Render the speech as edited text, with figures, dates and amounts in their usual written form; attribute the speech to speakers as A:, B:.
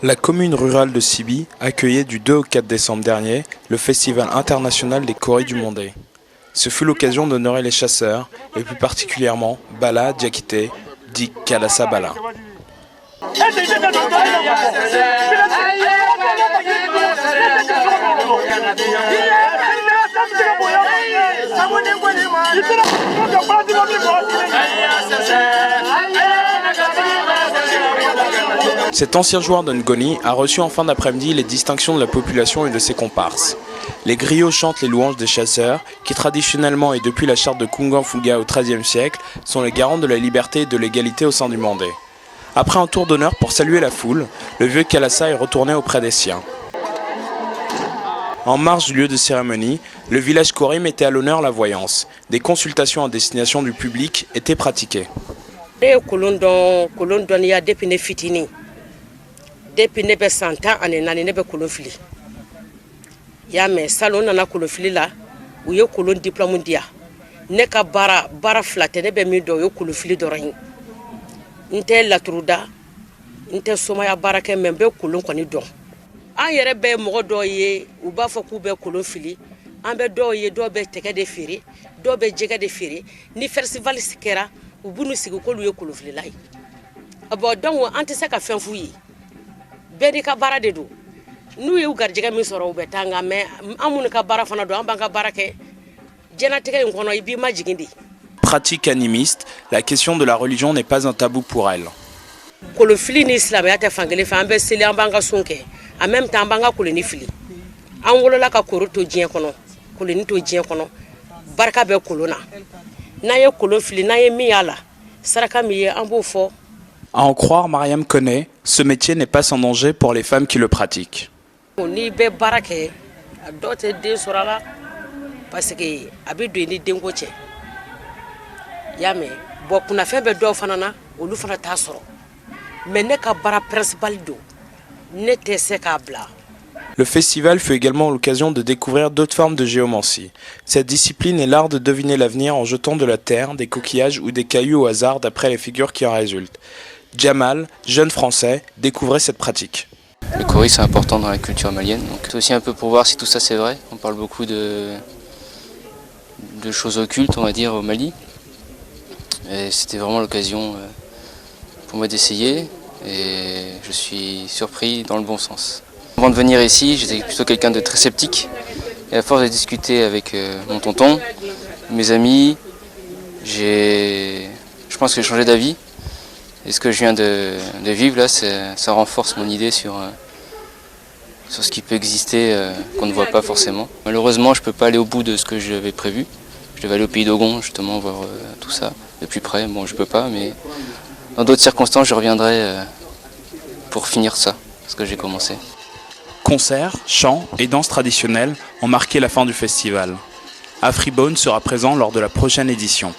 A: La commune rurale de Sibi accueillait du 2 au 4 décembre dernier le Festival international des Coris du Mondé. Ce fut l'occasion d'honorer les chasseurs, et plus particulièrement Bala Diakité, dit Kalassa Bala. Cet ancien joueur de Ngoni a reçu en fin d'après-midi les distinctions de la population et de ses comparses. Les griots chantent les louanges des chasseurs, qui traditionnellement et depuis la charte de Kungan-Fuga au XIIIe siècle, sont les garants de la liberté et de l'égalité au sein du Mandé. Après un tour d'honneur pour saluer la foule, le vieux Kalassa est retourné auprès des siens. En marge du lieu de cérémonie, le village Kori mettait à l'honneur la voyance. Des consultations à destination du public étaient pratiquées.
B: Depuis ne bɛ san 10 ani 4 ne bɛ kolon fili y'a mɛn salon nana kolon fili la u ye kolon diplôme di yan ne ka baara fila tɛ ne bɛ min dɔn o ye kolon fili dɔrɔn ye n tɛ laturu da n tɛ somaya baara kɛ mais n bɛ kolon kɔni dɔn an yɛrɛ bɛ mɔgɔ dɔw ye u b'a fɔ k'u bɛ kolon fili an bɛ dɔw ye dɔw bɛ tɛgɛ de feere dɔw bɛ jɛgɛ de feere ni festival kɛra u b'u sigi k'olu ye kolon filila ye bon donc an tɛ se ka fɛn f'u ye bɛɛ n'i ka baara de don n'u ye u garijɛgɛ min sɔrɔ u bɛ taa nka mais an minnu ka baara fana don an b'an ka baara kɛ diɲɛlatigɛ in kɔnɔ i b'i majigin de.
A: Pratique animiste, la question de la religion n'est pas un tabou pour elle.
B: Kolon fili ni silamɛya tɛ fankelen fɛ an bɛ seli an b'an ka sun kɛ en même temps an b'an ka koloni fili an wolola ka koro to diɲɛ kɔnɔ koloni to diɲɛ kɔnɔ barika bɛ kolon na n'an ye kolon fili n'an ye min y'a la saraka min ye an b'o fɔ.
A: À en croire Mariam Koné, ce métier n'est pas sans danger pour les femmes qui le pratiquent.
B: Ni bɛ baara kɛ dɔw tɛ den sɔrɔ a la parce que a bɛ don i ni denko cɛ y'a mɛn bon kunnafɛn bɛ dɔw fana na olu fana t'a sɔrɔ mais ne ka baara principal don ne tɛ se k'a bila.
A: Le festival fut également l'occasion de découvrir d'autres formes de géomancie. Cette discipline est l'art de deviner l'avenir en jetant de la terre, des coquillages ou des cailloux au hasard d'après les figures qui en résultent. Jamal, jeune français, découvrait cette pratique.
C: Le Kori c'est important dans la culture malienne, donc c'est aussi un peu pour voir si tout ça c'est vrai. On parle beaucoup de choses occultes on va dire au Mali. Et c'était vraiment l'occasion pour moi d'essayer et je suis surpris dans le bon sens. Avant de venir ici, j'étais plutôt quelqu'un de très sceptique et à force de discuter avec mon tonton, mes amis, je pense que j'ai changé d'avis. Et ce que je viens de vivre là, ça renforce mon idée sur ce qui peut exister qu'on ne voit pas forcément. Malheureusement, je ne peux pas aller au bout de ce que j'avais prévu. Je devais aller au pays d'Ogon justement voir tout ça de plus près. Bon, je ne peux pas, mais dans d'autres circonstances, je reviendrai pour finir ça, ce que j'ai commencé.
A: Concerts, chants et danses traditionnelles ont marqué la fin du festival. Afribone sera présent lors de la prochaine édition.